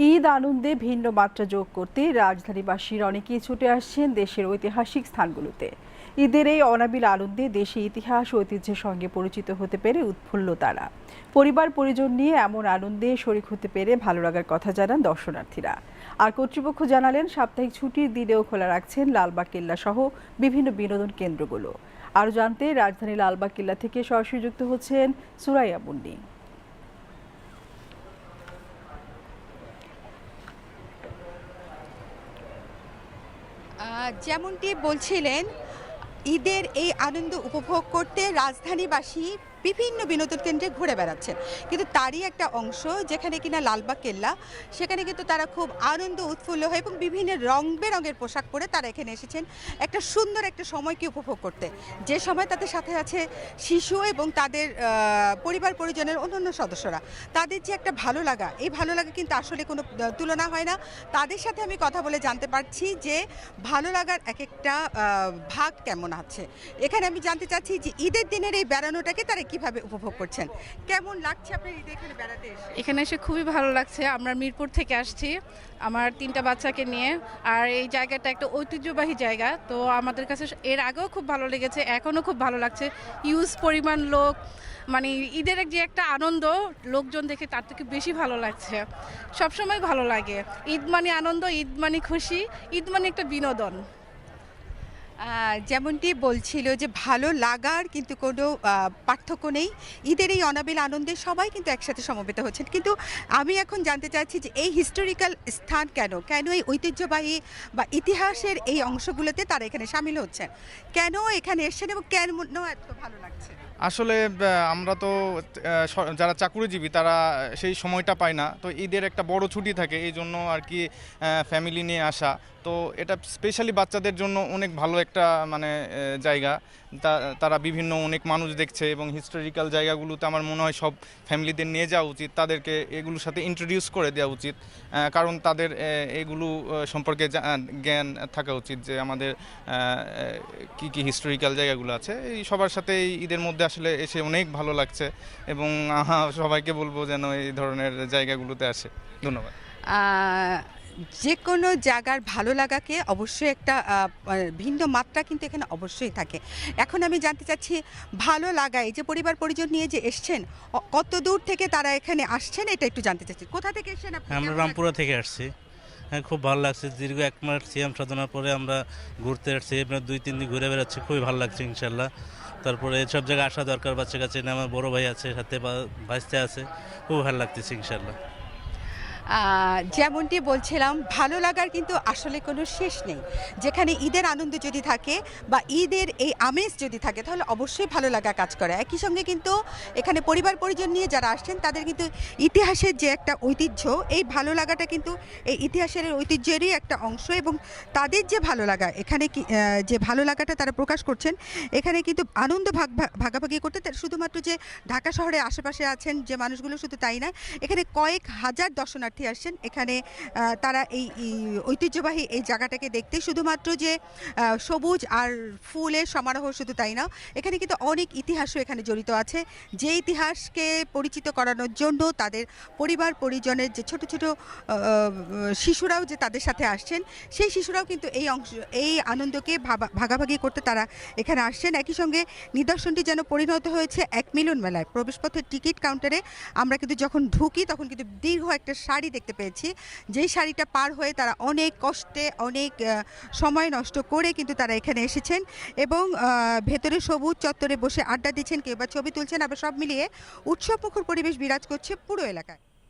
ঈদ আনন্দে ভিন্ন মাত্রা যোগ করতে রাজধানীবাসীর অনেকেই ছুটে আসছেন দেশের ঐতিহাসিক স্থানগুলোতে। ঈদের এই অনাবিল আনন্দে দেশে ইতিহাস ঐতিহ্যের সঙ্গে পরিচিত হতে পেরে উৎফুল্ল তারা। পরিবার পরিজন নিয়ে এমন আনন্দে শরিক হতে পেরে ভালো লাগার কথা জানান দর্শনার্থীরা। আর কর্তৃপক্ষ জানালেন সাপ্তাহিক ছুটির দিনেও খোলা রাখছেন লালবাগ কেল্লা সহ বিভিন্ন বিনোদন কেন্দ্রগুলো। আরও জানতে রাজধানী লালবাগ কেল্লা থেকে সরাসরি যুক্ত হচ্ছেন সুরাইয়া মুন্নি। যেমনটি বলছিলেন, ঈদের এই আনন্দ উপভোগ করতে রাজধানীবাসী বিভিন্ন বিনোদন কেন্দ্রে ঘুরে বেড়াচ্ছেন, কিন্তু তারই একটা অংশ যেখানে কিনা লালবাগ কেল্লা, সেখানে কিন্তু তারা খুব আনন্দ উৎফুল্ল হয় এবং বিভিন্ন রং বেরঙের পোশাক পরে তারা এখানে এসেছেন একটা সুন্দর একটা সময়কে উপভোগ করতে। যে সময় তাদের সাথে আছে শিশু এবং তাদের পরিবার পরিজনের অন্যান্য সদস্যরা, তাদের যে একটা ভালো লাগা, এই ভালো লাগা কিন্তু আসলে কোনো তুলনা হয় না। তাদের সাথে আমি কথা বলে জানতে পারছি যে ভালো লাগার এক একটা ভাগ কেমন আছে। এখানে আমি জানতে চাচ্ছি যে ঈদের দিনের এই বেড়ানোটাকে তারা কিভাবে উপভোগ করছেন। কেমন লাগছে আপনার ঈদে এখানে বেড়াতে এসে? এখানে এসে খুবই ভালো লাগছে। আমরা মিরপুর থেকে আসছি আমার 3টা বাচ্চাকে নিয়ে। আর এই জায়গাটা একটা ঐতিহ্যবাহী জায়গা, তো আমাদের কাছে এর আগেও খুব ভালো লেগেছে, এখনও খুব ভালো লাগছে। ইউজ পরিমাণ লোক, মানে ঈদের যে একটা আনন্দ, লোকজন দেখে তার থেকে বেশি ভালো লাগছে। সবসময় ভালো লাগে। ঈদ মানে আনন্দ, ঈদ মানে খুশি, ঈদ মানে একটা বিনোদন। যেমনটি বলছিল যে ভালো লাগার কিন্তু কোনো পার্থক্য নেই। ঈদের এই অনাবিল আনন্দে সবাই কিন্তু একসাথে সমবেত হচ্ছেন, কিন্তু আমি এখন জানতে চাচ্ছি যে এই হিস্টোরিক্যাল স্থান কেন এই ঐতিহ্যবাহী বা ইতিহাসের এই অংশগুলোতে তারা এখানে সামিল হচ্ছেন, কেন এখানে এসছেন এবং কেন এত ভালো লাগছে? আসলে আমরা তো যারা চাকুরিজীবী তারা সেই সময়টা পায় না, তো ঈদের একটা বড় ছুটি থাকে, এই জন্য আর কি ফ্যামিলি নিয়ে আসা। তো এটা স্পেশালি বাচ্চাদের জন্য অনেক ভালো একটা মানে জায়গা। তারা বিভিন্ন অনেক মানুষ দেখছে এবং হিস্টোরিক্যাল জায়গাগুলোতে আমার মনে হয় সব ফ্যামিলিদের নিয়ে যাওয়া উচিত, তাদেরকে এগুলোর সাথে ইন্ট্রোডিউস করে দেওয়া উচিত, কারণ তাদের এগুলো সম্পর্কে জ্ঞান থাকা উচিত যে আমাদের কি কি হিস্টোরিক্যাল জায়গাগুলো আছে। এই সবার সাথে এই ঈদের মধ্যে আসলে এসে অনেক ভালো লাগছে এবং সবাইকে বলবো যেন এই ধরনের জায়গাগুলোতে আসে। ধন্যবাদ। যে কোনো জায়গার ভালো লাগাকে অবশ্যই একটা ভিন্ন মাত্রা কিন্তু এখানে অবশ্যই থাকে। এখন আমি জানতে চাচ্ছি ভালো লাগায় যে পরিবার পরিজন নিয়ে যে এসছেন, কত দূর থেকে তারা এখানে আসছেন এটা একটু জানতে চাচ্ছি। কোথা থেকে এসছেন আপনি? আমরা রামপুরা থেকে আসছি। হ্যাঁ, খুব ভালো লাগছে। দীর্ঘ 1 মাস সিয়াম সাধনার পরে আমরা ঘুরতে আসছি, আপনার 2-3 দিন ঘুরে বেড়াচ্ছি, খুবই ভালো লাগছে ইনশাল্লাহ। তারপরে সব জায়গায় আসা দরকার, বাচ্চা কাছে আমার বড় ভাই আছে সাথে, ভাইস্তে আছে, খুব ভালো লাগতেছে ইনশাল্লাহ। যেমনটি বলছিলাম, ভালো লাগার কিন্তু আসলে কোনো শেষ নেই। যেখানে ঈদের আনন্দ যদি থাকে বা ঈদের এই আমেজ যদি থাকে, তাহলে অবশ্যই ভালো লাগা কাজ করে। একই সঙ্গে কিন্তু এখানে পরিবার পরিজন নিয়ে যারা আসছেন তাদের কিন্তু ইতিহাসের যে একটা ঐতিহ্য, এই ভালো লাগাটা কিন্তু এই ইতিহাসের ঐতিহ্যেরই একটা অংশ এবং তাদের যে ভালো লাগা, এখানে যে ভালো লাগাটা তারা প্রকাশ করছেন, এখানে কিন্তু আনন্দ ভাগাভাগি করতে শুধুমাত্র যে ঢাকা শহরের আশেপাশে আছেন যে মানুষগুলো, শুধু তাই না, এখানে কয়েক হাজার দর্শনার্থী আসছেন এখানে। তারা এই ঐতিহ্যবাহী এই জায়গাটাকে দেখতে, শুধুমাত্র যে সবুজ আর ফুলের সমারোহ শুধু তাই না, এখানে কিন্তু অনেক ইতিহাসও এখানে জড়িত আছে, যে ইতিহাসকে পরিচিত করানোর জন্য তাদের পরিবার পরিজনের যে ছোট ছোট শিশুরাও যে তাদের সাথে আসছেন, সেই শিশুরাও কিন্তু এই আনন্দকে ভাগাভাগি করতে তারা এখানে আসছেন। একই সঙ্গে নিদর্শনটি যেন পরিণত হয়েছে এক মিলন মেলায়। প্রবেশপথের টিকিট কাউন্টারে আমরা কিন্তু যখন ঢুকি তখন কিন্তু দীর্ঘ একটা শাড়ি দেখতে পেয়েছি, যেই শাড়িটা পার হয়ে তারা অনেক কষ্টে, অনেক সময় নষ্ট করে কিন্তু তারা এখানে এসেছেন এবং ভেতরে সবুজ চত্বরে বসে আড্ডা দিচ্ছেন, কেউ বা ছবি তুলছেন, আবার সব মিলিয়ে উৎসবমুখর পরিবেশ বিরাজ করছে পুরো এলাকায়।